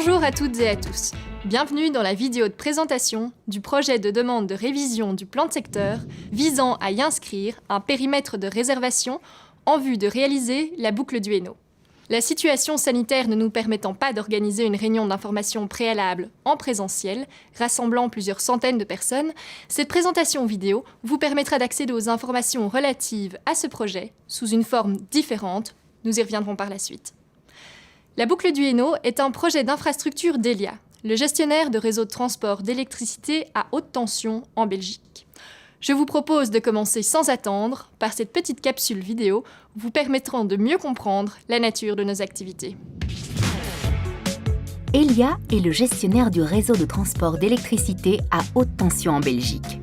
Bonjour à toutes et à tous. Bienvenue dans la vidéo de présentation du projet de demande de révision du plan de secteur visant à y inscrire un périmètre de réservation en vue de réaliser la boucle du Hainaut. La situation sanitaire ne nous permettant pas d'organiser une réunion d'information préalable en présentiel, rassemblant plusieurs centaines de personnes, cette présentation vidéo vous permettra d'accéder aux informations relatives à ce projet sous une forme différente. Nous y reviendrons par la suite. La boucle du Hainaut est un projet d'infrastructure d'Elia, le gestionnaire de réseaux de transport d'électricité à haute tension en Belgique. Je vous propose de commencer sans attendre par cette petite capsule vidéo vous permettant de mieux comprendre la nature de nos activités. Elia est le gestionnaire du réseau de transport d'électricité à haute tension en Belgique.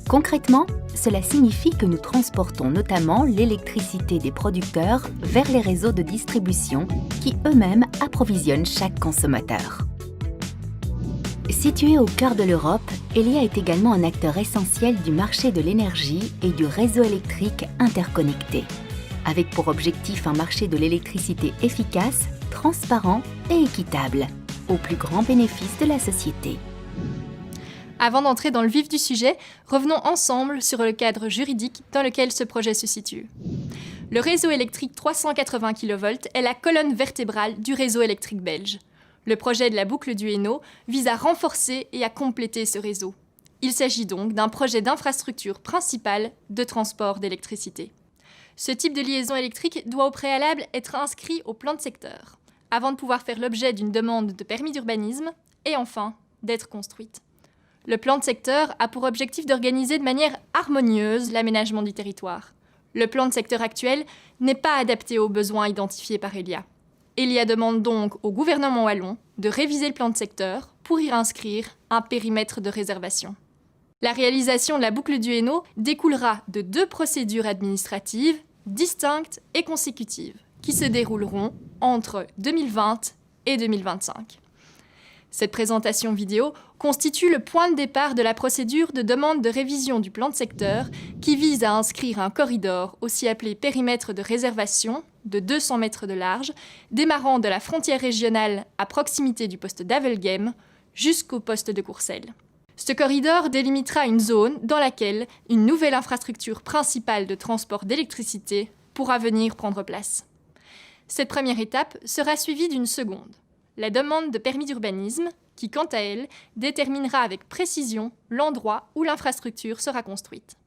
Concrètement, cela signifie que nous transportons notamment l'électricité des producteurs vers les réseaux de distribution qui eux-mêmes approvisionnent chaque consommateur. Situé au cœur de l'Europe, Elia est également un acteur essentiel du marché de l'énergie et du réseau électrique interconnecté, avec pour objectif un marché de l'électricité efficace, transparent et équitable, au plus grand bénéfice de la société. Avant d'entrer dans le vif du sujet, revenons ensemble sur le cadre juridique dans lequel ce projet se situe. Le réseau électrique 380 kV est la colonne vertébrale du réseau électrique belge. Le projet de la boucle du Hainaut vise à renforcer et à compléter ce réseau. Il s'agit donc d'un projet d'infrastructure principale de transport d'électricité. Ce type de liaison électrique doit au préalable être inscrit au plan de secteur, avant de pouvoir faire l'objet d'une demande de permis d'urbanisme et enfin d'être construite. Le plan de secteur a pour objectif d'organiser de manière harmonieuse l'aménagement du territoire. Le plan de secteur actuel n'est pas adapté aux besoins identifiés par Elia. Elia demande donc au gouvernement wallon de réviser le plan de secteur pour y inscrire un périmètre de réservation. La réalisation de la boucle du Hainaut découlera de deux procédures administratives distinctes et consécutives qui se dérouleront entre 2020 et 2025. Cette présentation vidéo constitue le point de départ de la procédure de demande de révision du plan de secteur qui vise à inscrire un corridor, aussi appelé périmètre de réservation, de 200 mètres de large, démarrant de la frontière régionale à proximité du poste d'Avelgem jusqu'au poste de Courcelles. Ce corridor délimitera une zone dans laquelle une nouvelle infrastructure principale de transport d'électricité pourra venir prendre place. Cette première étape sera suivie d'une seconde, la demande de permis d'urbanisme, qui, quant à elle, déterminera avec précision l'endroit où l'infrastructure sera construite.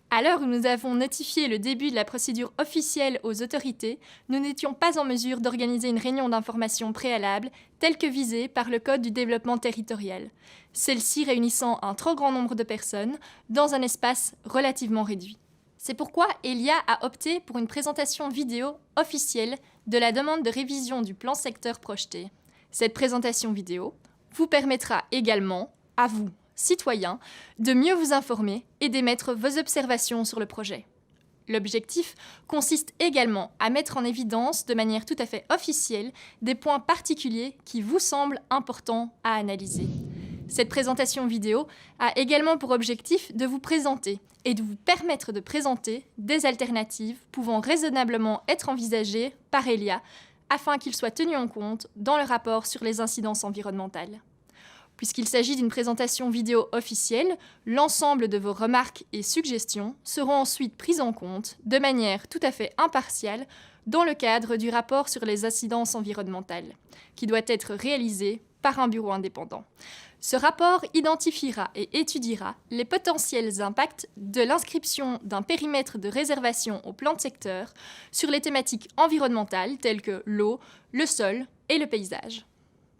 À l'heure où nous avons notifié le début de la procédure officielle aux autorités, nous n'étions pas en mesure d'organiser une réunion d'information préalable telle que visée par le Code du développement territorial, celle-ci réunissant un trop grand nombre de personnes dans un espace relativement réduit. C'est pourquoi Elia a opté pour une présentation vidéo officielle de la demande de révision du plan secteur projeté. Cette présentation vidéo vous permettra également, à vous, citoyens, de mieux vous informer et d'émettre vos observations sur le projet. L'objectif consiste également à mettre en évidence de manière tout à fait officielle des points particuliers qui vous semblent importants à analyser. Cette présentation vidéo a également pour objectif de vous présenter et de vous permettre de présenter des alternatives pouvant raisonnablement être envisagées par Elia afin qu'ils soient tenus en compte dans le rapport sur les incidences environnementales. Puisqu'il s'agit d'une présentation vidéo officielle, l'ensemble de vos remarques et suggestions seront ensuite prises en compte de manière tout à fait impartiale dans le cadre du rapport sur les incidences environnementales, qui doit être réalisé par un bureau indépendant. Ce rapport identifiera et étudiera les potentiels impacts de l'inscription d'un périmètre de réservation au plan de secteur sur les thématiques environnementales telles que l'eau, le sol et le paysage.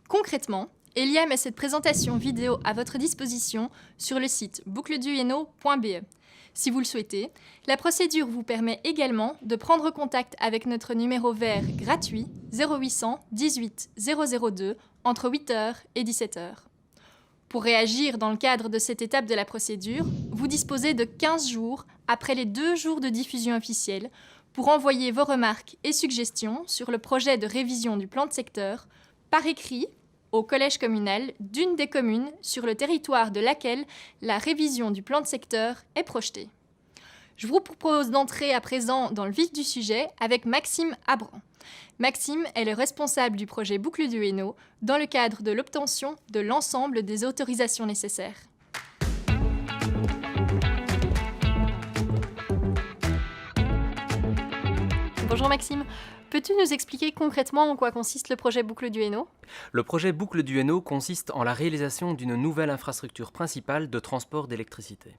Concrètement, Elia met cette présentation vidéo à votre disposition sur le site boucleduhainaut.be. Si vous le souhaitez, la procédure vous permet également de prendre contact avec notre numéro vert gratuit 0800 18 002 entre 8h et 17h. Pour réagir dans le cadre de cette étape de la procédure, vous disposez de 15 jours après les 2 jours de diffusion officielle pour envoyer vos remarques et suggestions sur le projet de révision du plan de secteur par écrit au collège communal d'une des communes sur le territoire de laquelle la révision du plan de secteur est projetée. Je vous propose d'entrer à présent dans le vif du sujet avec Maxime Abran. Maxime est le responsable du projet Boucle du Hainaut dans le cadre de l'obtention de l'ensemble des autorisations nécessaires. Bonjour Maxime, peux-tu nous expliquer concrètement en quoi consiste le projet Boucle du Hainaut ? Le projet Boucle du Hainaut consiste en la réalisation d'une nouvelle infrastructure principale de transport d'électricité.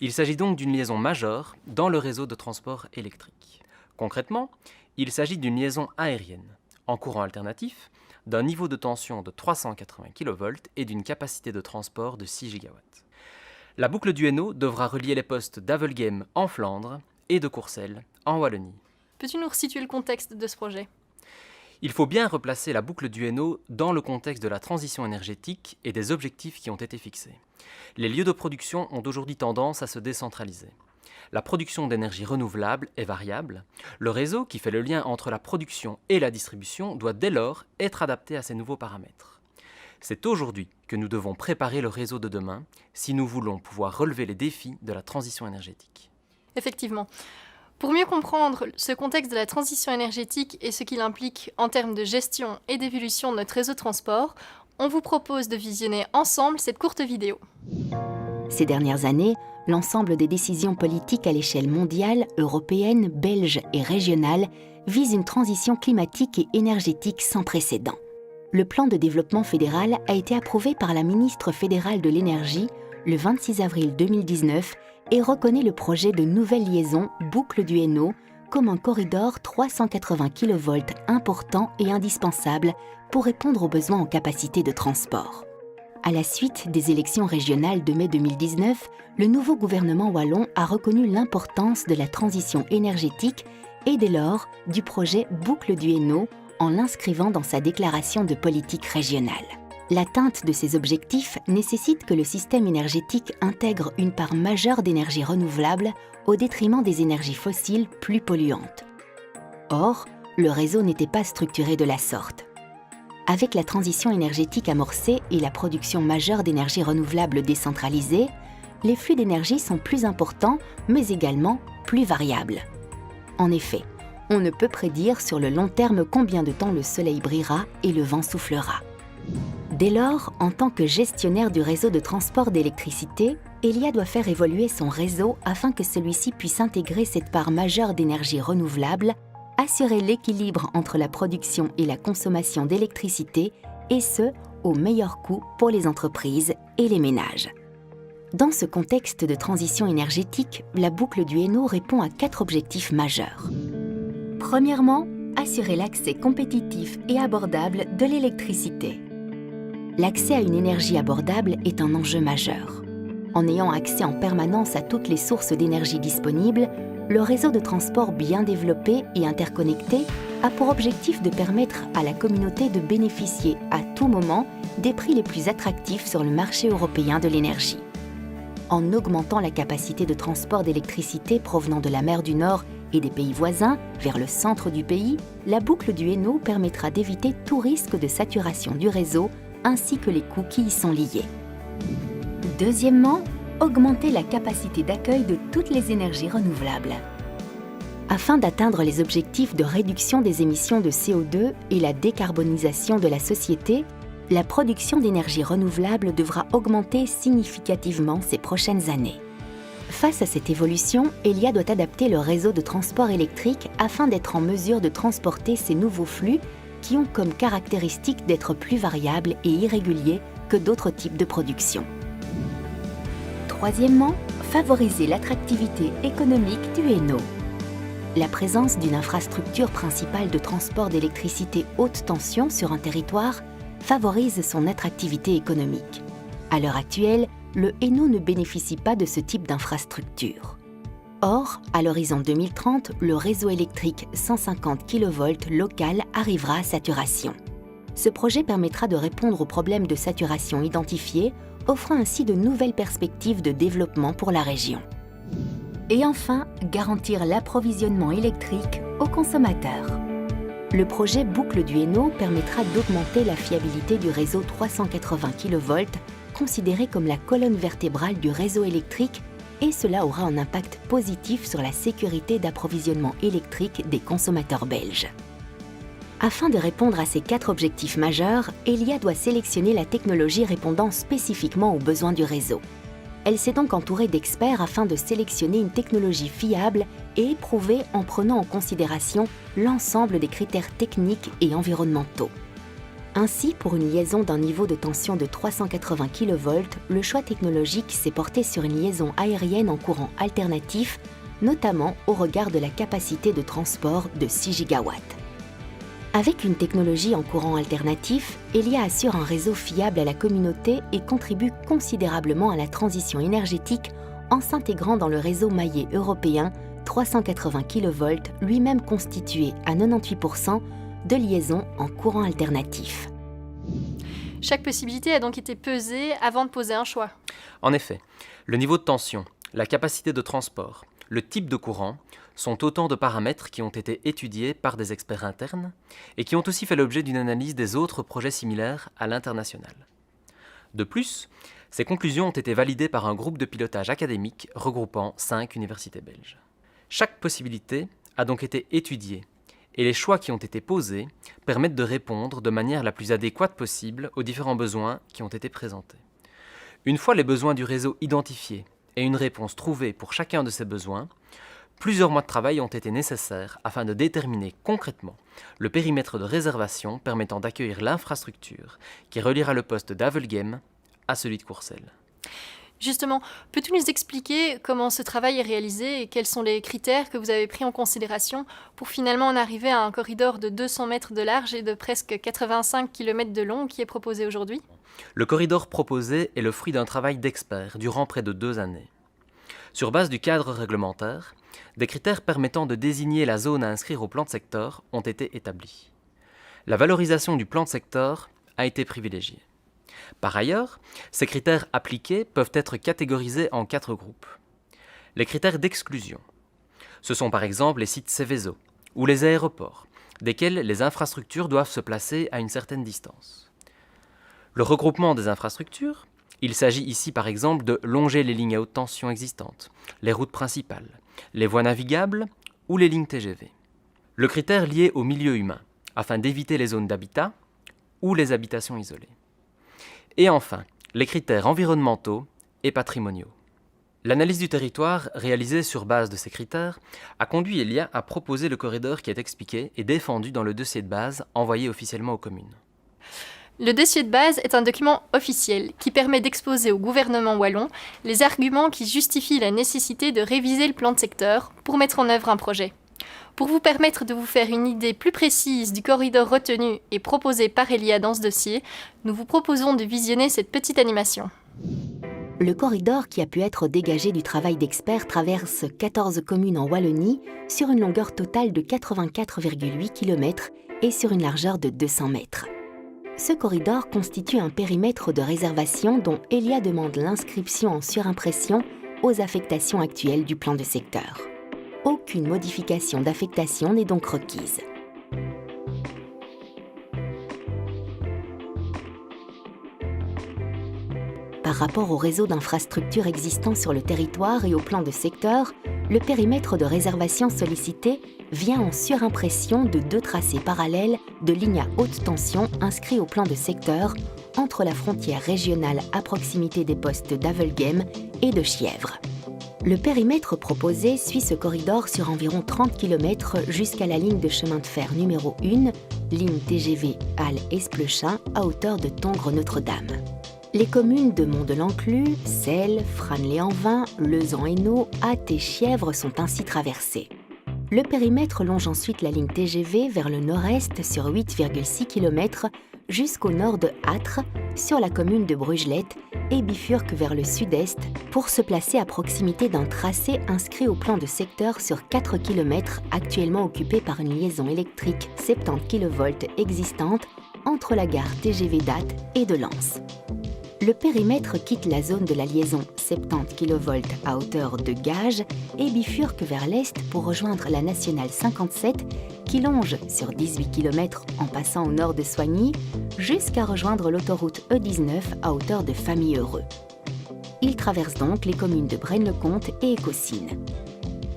Il s'agit donc d'une liaison majeure dans le réseau de transport électrique. Concrètement, il s'agit d'une liaison aérienne, en courant alternatif, d'un niveau de tension de 380 kV et d'une capacité de transport de 6 GW. La Boucle du Hainaut devra relier les postes d'Avelgem en Flandre et de Courcelles en Wallonie. Peux-tu nous resituer le contexte de ce projet ? Il faut bien replacer la boucle du Hainaut dans le contexte de la transition énergétique et des objectifs qui ont été fixés. Les lieux de production ont aujourd'hui tendance à se décentraliser. La production d'énergie renouvelable est variable. Le réseau qui fait le lien entre la production et la distribution doit dès lors être adapté à ces nouveaux paramètres. C'est aujourd'hui que nous devons préparer le réseau de demain si nous voulons pouvoir relever les défis de la transition énergétique. Effectivement. Pour mieux comprendre ce contexte de la transition énergétique et ce qu'il implique en termes de gestion et d'évolution de notre réseau de transport, on vous propose de visionner ensemble cette courte vidéo. Ces dernières années, l'ensemble des décisions politiques à l'échelle mondiale, européenne, belge et régionale visent une transition climatique et énergétique sans précédent. Le plan de développement fédéral a été approuvé par la ministre fédérale de l'Énergie le 26 avril 2019 et reconnaît le projet de nouvelle liaison Boucle du Hainaut comme un corridor 380 kV important et indispensable pour répondre aux besoins en capacité de transport. À la suite des élections régionales de mai 2019, le nouveau gouvernement wallon a reconnu l'importance de la transition énergétique et dès lors du projet Boucle du Hainaut en l'inscrivant dans sa déclaration de politique régionale. L'atteinte de ces objectifs nécessite que le système énergétique intègre une part majeure d'énergie renouvelable au détriment des énergies fossiles plus polluantes. Or, le réseau n'était pas structuré de la sorte. Avec la transition énergétique amorcée et la production majeure d'énergie renouvelable décentralisée, les flux d'énergie sont plus importants, mais également plus variables. En effet, on ne peut prédire sur le long terme combien de temps le soleil brillera et le vent soufflera. Dès lors, en tant que gestionnaire du réseau de transport d'électricité, Elia doit faire évoluer son réseau afin que celui-ci puisse intégrer cette part majeure d'énergie renouvelable, assurer l'équilibre entre la production et la consommation d'électricité, et ce, au meilleur coût pour les entreprises et les ménages. Dans ce contexte de transition énergétique, la boucle du Hainaut répond à 4 objectifs majeurs. Premièrement, assurer l'accès compétitif et abordable de l'électricité. L'accès à une énergie abordable est un enjeu majeur. En ayant accès en permanence à toutes les sources d'énergie disponibles, le réseau de transport bien développé et interconnecté a pour objectif de permettre à la communauté de bénéficier à tout moment des prix les plus attractifs sur le marché européen de l'énergie. En augmentant la capacité de transport d'électricité provenant de la mer du Nord et des pays voisins vers le centre du pays, la boucle du Hainaut permettra d'éviter tout risque de saturation du réseau ainsi que les coûts qui y sont liés. Deuxièmement, augmenter la capacité d'accueil de toutes les énergies renouvelables. Afin d'atteindre les objectifs de réduction des émissions de CO2 et la décarbonisation de la société, la production d'énergie renouvelable devra augmenter significativement ces prochaines années. Face à cette évolution, Elia doit adapter le réseau de transport électrique afin d'être en mesure de transporter ces nouveaux flux qui ont comme caractéristique d'être plus variables et irréguliers que d'autres types de production. Troisièmement, favoriser l'attractivité économique du Hainaut. La présence d'une infrastructure principale de transport d'électricité haute tension sur un territoire favorise son attractivité économique. À l'heure actuelle, le Hainaut ne bénéficie pas de ce type d'infrastructure. Or, à l'horizon 2030, le réseau électrique 150 kV local arrivera à saturation. Ce projet permettra de répondre aux problèmes de saturation identifiés, offrant ainsi de nouvelles perspectives de développement pour la région. Et enfin, garantir l'approvisionnement électrique aux consommateurs. Le projet Boucle du Hainaut permettra d'augmenter la fiabilité du réseau 380 kV, considéré comme la colonne vertébrale du réseau électrique, et cela aura un impact positif sur la sécurité d'approvisionnement électrique des consommateurs belges. Afin de répondre à ces 4 objectifs majeurs, Elia doit sélectionner la technologie répondant spécifiquement aux besoins du réseau. Elle s'est donc entourée d'experts afin de sélectionner une technologie fiable et éprouvée en prenant en considération l'ensemble des critères techniques et environnementaux. Ainsi, pour une liaison d'un niveau de tension de 380 kV, le choix technologique s'est porté sur une liaison aérienne en courant alternatif, notamment au regard de la capacité de transport de 6 GW. Avec une technologie en courant alternatif, Elia assure un réseau fiable à la communauté et contribue considérablement à la transition énergétique en s'intégrant dans le réseau maillé européen 380 kV, lui-même constitué à 98% de liaisons en courant alternatif. Chaque possibilité a donc été pesée avant de poser un choix. En effet, le niveau de tension, la capacité de transport, le type de courant sont autant de paramètres qui ont été étudiés par des experts internes et qui ont aussi fait l'objet d'une analyse des autres projets similaires à l'international. De plus, ces conclusions ont été validées par un groupe de pilotage académique regroupant 5 universités belges. Chaque possibilité a donc été étudiée et les choix qui ont été posés permettent de répondre de manière la plus adéquate possible aux différents besoins qui ont été présentés. Une fois les besoins du réseau identifiés et une réponse trouvée pour chacun de ces besoins, plusieurs mois de travail ont été nécessaires afin de déterminer concrètement le périmètre de réservation permettant d'accueillir l'infrastructure qui reliera le poste d'Avelgem à celui de Courcelles. Justement, peux-tu nous expliquer comment ce travail est réalisé et quels sont les critères que vous avez pris en considération pour finalement en arriver à un corridor de 200 mètres de large et de presque 85 km de long qui est proposé aujourd'hui ? Le corridor proposé est le fruit d'un travail d'experts durant près de 2 années. Sur base du cadre réglementaire, des critères permettant de désigner la zone à inscrire au plan de secteur ont été établis. La valorisation du plan de secteur a été privilégiée. Par ailleurs, ces critères appliqués peuvent être catégorisés en 4 groupes. Les critères d'exclusion. Ce sont par exemple les sites Seveso ou les aéroports, desquels les infrastructures doivent se placer à une certaine distance. Le regroupement des infrastructures, il s'agit ici par exemple de longer les lignes à haute tension existantes, les routes principales, les voies navigables ou les lignes TGV. Le critère lié au milieu humain, afin d'éviter les zones d'habitat ou les habitations isolées. Et enfin, les critères environnementaux et patrimoniaux. L'analyse du territoire réalisée sur base de ces critères a conduit Elia à proposer le corridor qui est expliqué et défendu dans le dossier de base envoyé officiellement aux communes. Le dossier de base est un document officiel qui permet d'exposer au gouvernement wallon les arguments qui justifient la nécessité de réviser le plan de secteur pour mettre en œuvre un projet. Pour vous permettre de vous faire une idée plus précise du corridor retenu et proposé par Elia dans ce dossier, nous vous proposons de visionner cette petite animation. Le corridor qui a pu être dégagé du travail d'experts traverse 14 communes en Wallonie sur une longueur totale de 84,8 km et sur une largeur de 200 mètres. Ce corridor constitue un périmètre de réservation dont Elia demande l'inscription en surimpression aux affectations actuelles du plan de secteur. Aucune modification d'affectation n'est donc requise. Par rapport au réseau d'infrastructures existant sur le territoire et au plan de secteur, le périmètre de réservation sollicité vient en surimpression de 2 tracés parallèles de lignes à haute tension inscrits au plan de secteur entre la frontière régionale à proximité des postes d'Avelgem et de Chièvre. Le périmètre proposé suit ce corridor sur environ 30 km jusqu'à la ligne de chemin de fer numéro 1, ligne TGV Halle-Esplechin à hauteur de Tongres-Notre-Dame. Les communes de Mont-de-l'Enclus, Selles, Franelet-en-Vin, Lezan-Hainaut, Ath et Chièvre sont ainsi traversées. Le périmètre longe ensuite la ligne TGV vers le nord-est sur 8,6 km jusqu'au nord de Âtre, sur la commune de Brugelette, et bifurque vers le sud-est pour se placer à proximité d'un tracé inscrit au plan de secteur sur 4 km actuellement occupé par une liaison électrique 70 kV existante entre la gare TGV d'Ath et de Lens. Le périmètre quitte la zone de la liaison 70 kV à hauteur de Gage et bifurque vers l'est pour rejoindre la nationale 57 qui longe sur 18 km en passant au nord de Soigny jusqu'à rejoindre l'autoroute E19 à hauteur de Famille-Heureux. Il traverse donc les communes de Braine-le-Comte et Écossynes.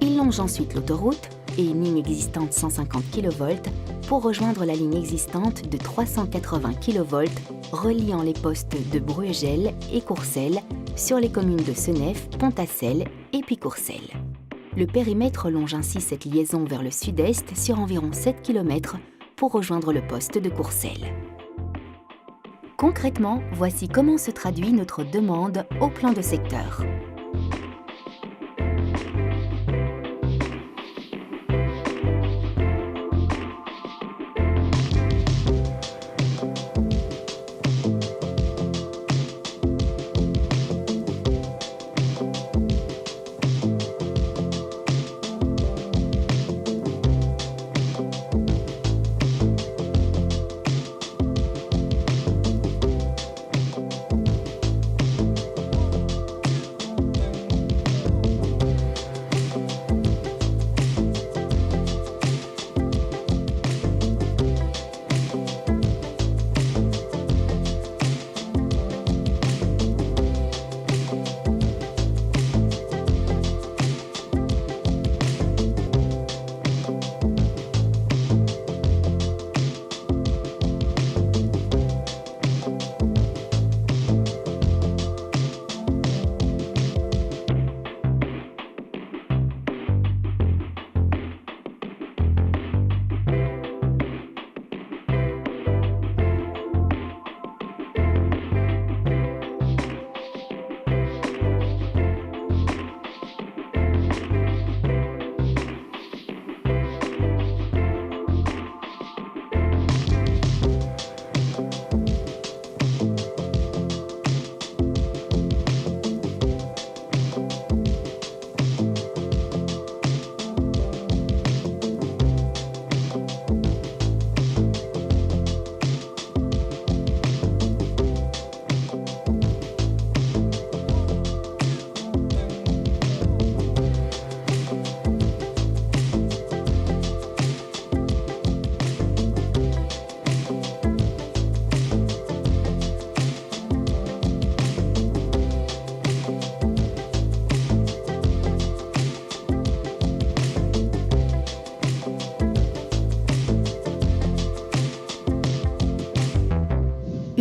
Il longe ensuite l'autoroute et une ligne existante 150 kV pour rejoindre la ligne existante de 380 kV reliant les postes de Bruegel et Courcelles sur les communes de Senef, Pontassel et puis Courcelles. Le périmètre longe ainsi cette liaison vers le sud-est sur environ 7 km pour rejoindre le poste de Courcelles. Concrètement, voici comment se traduit notre demande au plan de secteur.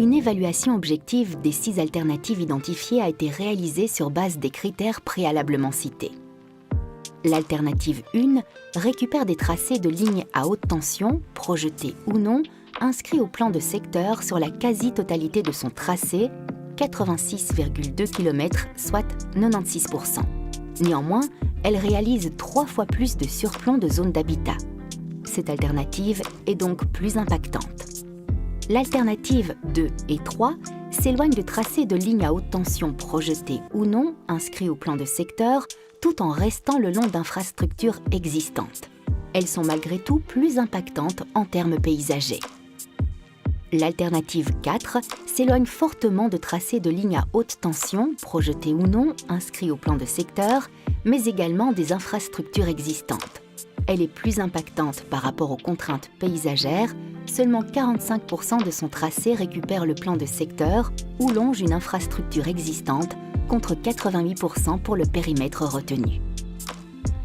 Une évaluation objective des 6 alternatives identifiées a été réalisée sur base des critères préalablement cités. L'alternative 1 récupère des tracés de lignes à haute tension, projetés ou non, inscrits au plan de secteur sur la quasi-totalité de son tracé, 86,2 km, soit 96%. Néanmoins, elle réalise 3 fois plus de surplomb de zones d'habitat. Cette alternative est donc plus impactante. L'alternative 2 et 3 s'éloignent du tracé de lignes à haute tension projetées ou non, inscrits au plan de secteur, tout en restant le long d'infrastructures existantes. Elles sont malgré tout plus impactantes en termes paysagers. L'alternative 4 s'éloigne fortement de tracés de lignes à haute tension, projetés ou non, inscrits au plan de secteur, mais également des infrastructures existantes. Elle est plus impactante par rapport aux contraintes paysagères. Seulement 45% de son tracé récupère le plan de secteur ou longe une infrastructure existante, contre 88% pour le périmètre retenu.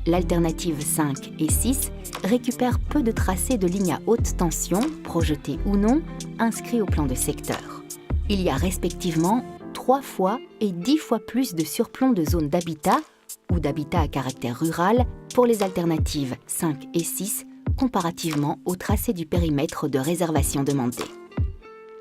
L'alternative 5 et 6 récupèrent peu de tracés de lignes à haute tension, projetés ou non, inscrits au plan de secteur. Il y a respectivement 3 fois et 10 fois plus de surplomb de zones d'habitat ou d'habitat à caractère rural pour les alternatives 5 et 6 comparativement au tracé du périmètre de réservation demandé.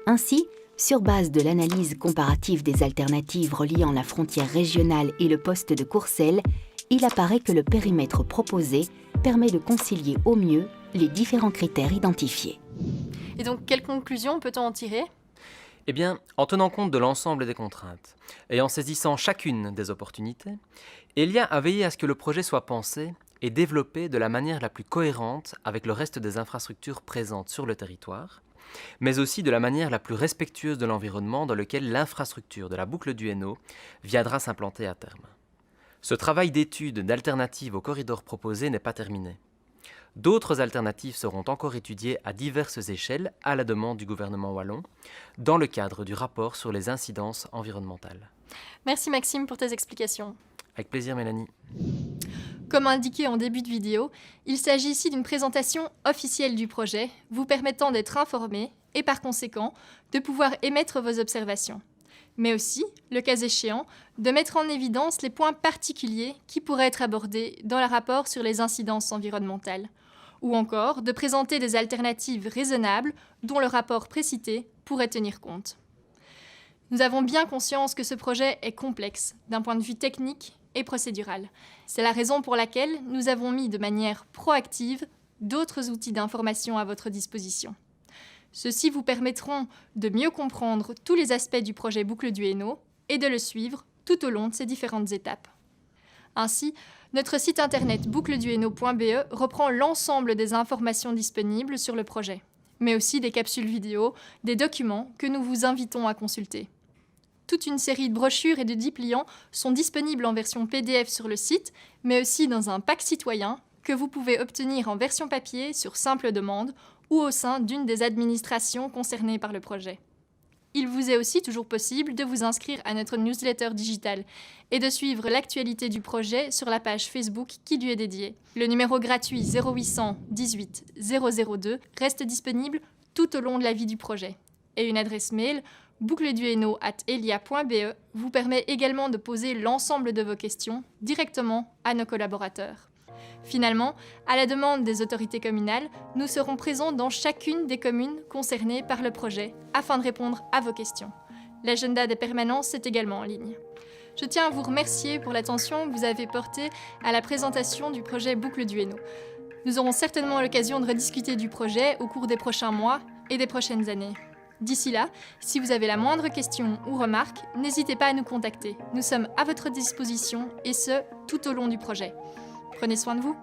Ainsi, sur base de l'analyse comparative des alternatives reliant la frontière régionale et le poste de Courcelles, il apparaît que le périmètre proposé permet de concilier au mieux les différents critères identifiés. Et donc, quelles conclusions peut-on en tirer ? Eh bien, en tenant compte de l'ensemble des contraintes et en saisissant chacune des opportunités, Elia a veillé à ce que le projet soit pensé et développé de la manière la plus cohérente avec le reste des infrastructures présentes sur le territoire, mais aussi de la manière la plus respectueuse de l'environnement dans lequel l'infrastructure de la boucle du Hainaut viendra s'implanter à terme. Ce travail d'étude d'alternatives au corridor proposé n'est pas terminé. D'autres alternatives seront encore étudiées à diverses échelles à la demande du gouvernement wallon, dans le cadre du rapport sur les incidences environnementales. Merci Maxime pour tes explications. Avec plaisir Mélanie. Comme indiqué en début de vidéo, il s'agit ici d'une présentation officielle du projet, vous permettant d'être informé et par conséquent de pouvoir émettre vos observations. Mais aussi, le cas échéant, de mettre en évidence les points particuliers qui pourraient être abordés dans le rapport sur les incidences environnementales, ou encore de présenter des alternatives raisonnables dont le rapport précité pourrait tenir compte. Nous avons bien conscience que ce projet est complexe d'un point de vue technique et procédural. C'est la raison pour laquelle nous avons mis de manière proactive d'autres outils d'information à votre disposition. Ceux-ci vous permettront de mieux comprendre tous les aspects du projet Boucle du Hainaut et de le suivre tout au long de ces différentes étapes. Ainsi, notre site internet boucleduhainaut.be reprend l'ensemble des informations disponibles sur le projet, mais aussi des capsules vidéo, des documents que nous vous invitons à consulter. Toute une série de brochures et de 10 pliants sont disponibles en version PDF sur le site, mais aussi dans un pack citoyen que vous pouvez obtenir en version papier sur simple demande ou au sein d'une des administrations concernées par le projet. Il vous est aussi toujours possible de vous inscrire à notre newsletter digitale et de suivre l'actualité du projet sur la page Facebook qui lui est dédiée. Le numéro gratuit 0800 18 002 reste disponible tout au long de la vie du projet. Et une adresse mail boucleduhainaut@elia.be vous permet également de poser l'ensemble de vos questions directement à nos collaborateurs. Finalement, à la demande des autorités communales, nous serons présents dans chacune des communes concernées par le projet afin de répondre à vos questions. L'agenda des permanences est également en ligne. Je tiens à vous remercier pour l'attention que vous avez portée à la présentation du projet Boucle du Hainaut. Nous aurons certainement l'occasion de rediscuter du projet au cours des prochains mois et des prochaines années. D'ici là, si vous avez la moindre question ou remarque, n'hésitez pas à nous contacter. Nous sommes à votre disposition et ce, tout au long du projet. Prenez soin de vous.